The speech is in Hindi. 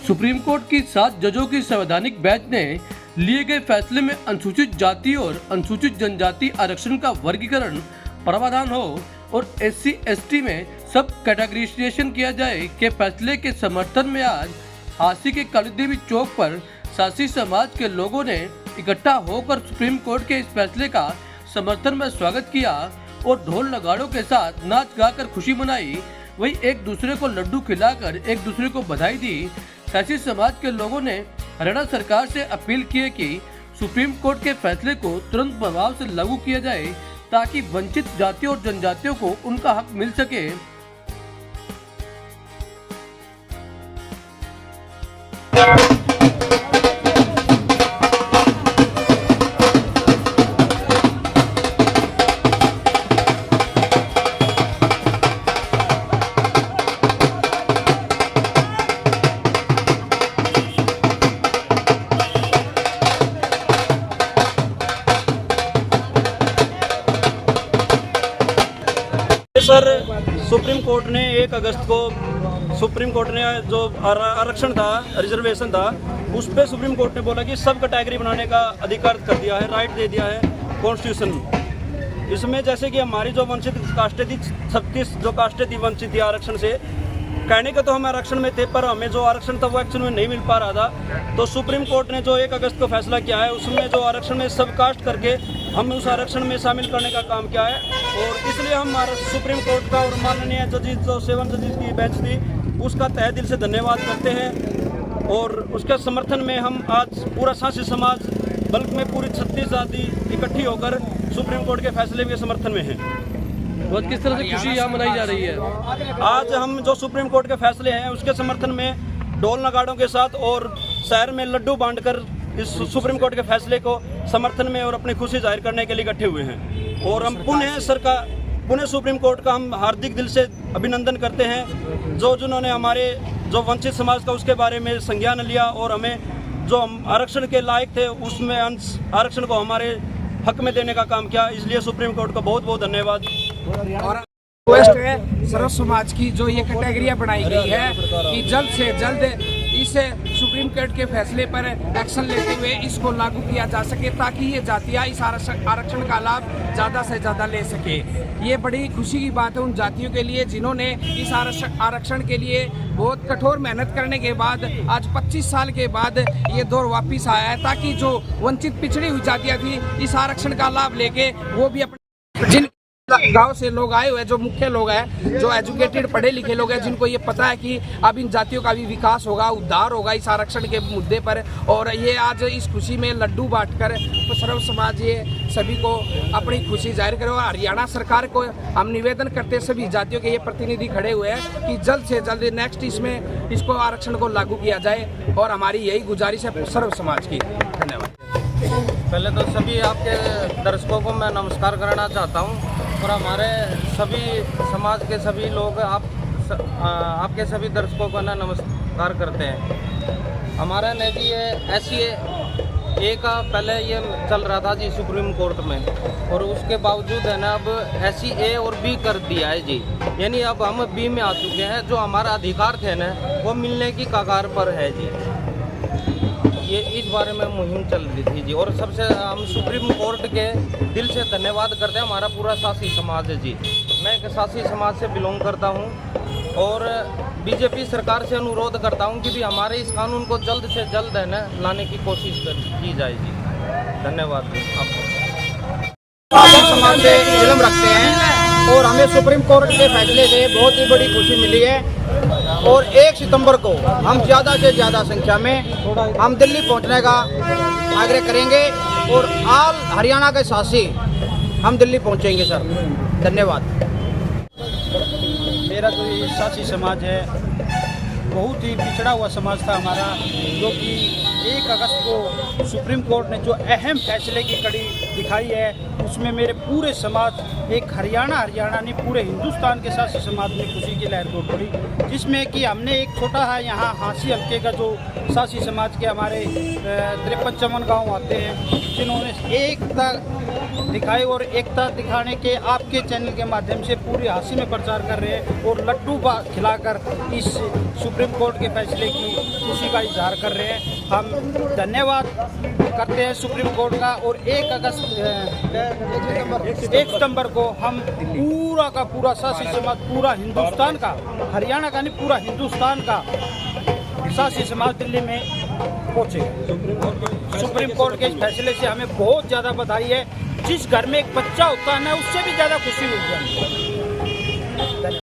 सुप्रीम कोर्ट की 7 जजों की संवैधानिक बेंच ने लिए गए फैसले में अनुसूचित जाति और अनुसूचित जनजाति आरक्षण का वर्गीकरण प्रावधान हो और SC/ST में सब कैटेगराइजेशन किया जाए के फैसले के समर्थन में आज झांसी के काली देवी चौक पर सासी समाज के लोगों ने इकट्ठा होकर सुप्रीम कोर्ट के इस फैसले का समर्थन में स्वागत किया और ढोल नगाड़ों के साथ नाच गाकर खुशी मनाई। वहीं एक दूसरे को लड्डू खिलाकर एक दूसरे को बधाई दी। सासी समाज के लोगों ने हरियाणा सरकार से अपील की है कि सुप्रीम कोर्ट के फैसले को तुरंत प्रभाव से लागू किया जाए ताकि वंचित जातियों और जनजातियों को उनका हक मिल सके। सर, सुप्रीम कोर्ट ने 1 अगस्त को सुप्रीम कोर्ट ने जो आरक्षण था, रिजर्वेशन था, उस पर सुप्रीम कोर्ट ने बोला कि सब कैटेगरी बनाने का अधिकार कर दिया है, राइट दे दिया है कॉन्स्टिट्यूशन। इसमें जैसे कि हमारी जो वंचित कास्टें थी, 36 जो कास्टें थी वंचित थी आरक्षण से, कहने के तो हम आरक्षण में थे पर हमें जो आरक्षण था वो एक्चुअल में नहीं मिल पा रहा था। तो सुप्रीम कोर्ट ने जो 1 अगस्त को फैसला किया है उसमें जो आरक्षण में सब कास्ट करके हम उस आरक्षण में शामिल करने का काम किया है और इसलिए हम सुप्रीम कोर्ट का और माननीय जजेस जो 7 जजेस की बेंच थी उसका तहे दिल से धन्यवाद करते हैं। और उसके समर्थन में हम आज पूरा सासी समाज बल्कि में पूरी 36 जाति इकट्ठी होकर सुप्रीम कोर्ट के फैसले के समर्थन में हैं। बहुत किस तरह से खुशी यहाँ मनाई जा रही है? आज हम जो सुप्रीम कोर्ट के फैसले हैं उसके समर्थन में ढोल नगाड़ों के साथ और शहर में लड्डू बांटकर इस सुप्रीम कोर्ट के फैसले को समर्थन में और अपनी खुशी जाहिर करने के लिए इकट्ठे हुए हैं। और हम पुनः सुप्रीम कोर्ट का हम हार्दिक दिल से अभिनंदन करते हैं जिन्होंने हमारे जो वंचित समाज का उसके बारे में संज्ञान लिया और हमें जो हम आरक्षण के लायक थे उसमें अंश आरक्षण को हमारे हक में देने का काम किया। इसलिए सुप्रीम कोर्ट का बहुत बहुत धन्यवाद। और रिक्वेस्ट है सर्व समाज की जो ये कैटेगरियां बनाई गई है कि जल्द से जल्द इस सुप्रीम कोर्ट के फैसले पर एक्शन लेते हुए इसको लागू किया जा सके ताकि ये जातियां इस आरक्षण का लाभ ज़्यादा से ज़्यादा ले सके। ये बड़ी खुशी की बात है उन जातियों के लिए जिन्होंने इस आरक्षण के लिए बहुत कठोर मेहनत करने के बाद आज 25 साल के बाद ये दौर वापिस आया है ताकि जो वंचित पिछड़ी हुई जातियाँ थी इस आरक्षण का लाभ लेके वो भी अपने जिन गांव से लोग आए हुए जो मुख्य लोग हैं, जो एजुकेटेड पढ़े लिखे लोग हैं, जिनको ये पता है कि अब इन जातियों का भी विकास होगा, उद्धार होगा इस आरक्षण के मुद्दे पर। और ये आज इस खुशी में लड्डू बांटकर तो सर्व समाज ये सभी को अपनी खुशी जाहिर करे। और हरियाणा सरकार को हम निवेदन करते हैं, सभी जातियों के ये प्रतिनिधि खड़े हुए हैं कि जल्द से जल्द नेक्स्ट इसमें इसको आरक्षण को लागू किया जाए और हमारी यही गुजारिश है सर्व समाज की। धन्यवाद। पहले तो सभी आपके दर्शकों को मैं नमस्कार करना चाहता हूं और हमारे सभी समाज के सभी लोग आपके सभी दर्शकों को ना नमस्कार करते हैं। हमारा ने जी ये SC/A का पहले ये चल रहा था जी सुप्रीम कोर्ट में और उसके बावजूद है ना अब SC/A और B कर दिया है जी, यानी अब हम B में आ चुके हैं। जो हमारा अधिकार थे ना वो मिलने की कगार पर है जी। ये इस बारे में मुहिम चल रही थी जी और सबसे हम सुप्रीम कोर्ट के दिल से धन्यवाद करते हैं। हमारा पूरा सासी समाज है जी। मैं एक सासी समाज से बिलोंग करता हूं और बीजेपी सरकार से अनुरोध करता हूं कि भी हमारे इस कानून को जल्द से जल्द है ना लाने की कोशिश की जाए जी। धन्यवाद आपको। समाज से इल्म रखते हैं और हमें सुप्रीम कोर्ट के फैसले से बहुत ही बड़ी खुशी मिली है और 1 सितंबर को हम ज़्यादा से ज़्यादा संख्या में हम दिल्ली पहुंचने का आग्रह करेंगे और ऑल हरियाणा के साथी हम दिल्ली पहुंचेंगे सर। धन्यवाद। मेरा जो ये सासी समाज है बहुत ही पिछड़ा हुआ समाज था हमारा, जो कि 1 अगस्त को सुप्रीम कोर्ट ने जो अहम फैसले की कड़ी दिखाई है उसमें मेरे पूरे समाज एक हरियाणा नहीं पूरे हिंदुस्तान के सासी समाज में खुशी की लहर दौड़ पड़ी, जिसमें कि हमने एक छोटा है यहाँ झांसी हल्के का जो सासी समाज के हमारे 53-54 गाँव आते हैं जिन्होंने एकता दिखाए और एकता दिखाने के आपके चैनल के माध्यम से पूरी हंसी में प्रचार कर रहे हैं और लड्डू खिलाकर इस सुप्रीम कोर्ट के फैसले की खुशी का इजहार कर रहे हैं। हम धन्यवाद करते हैं सुप्रीम कोर्ट का। और 1 सितंबर को हम पूरा का पूरा शासी समाज, पूरा हिंदुस्तान का, हरियाणा का नहीं पूरा हिंदुस्तान का शासी समाज दिल्ली में पहुंचेगा। सुप्रीम कोर्ट के इस फैसले से हमें बहुत ज़्यादा बधाई है। जिस घर में एक बच्चा होता है ना, उससे भी ज़्यादा खुशी मिल जाती है।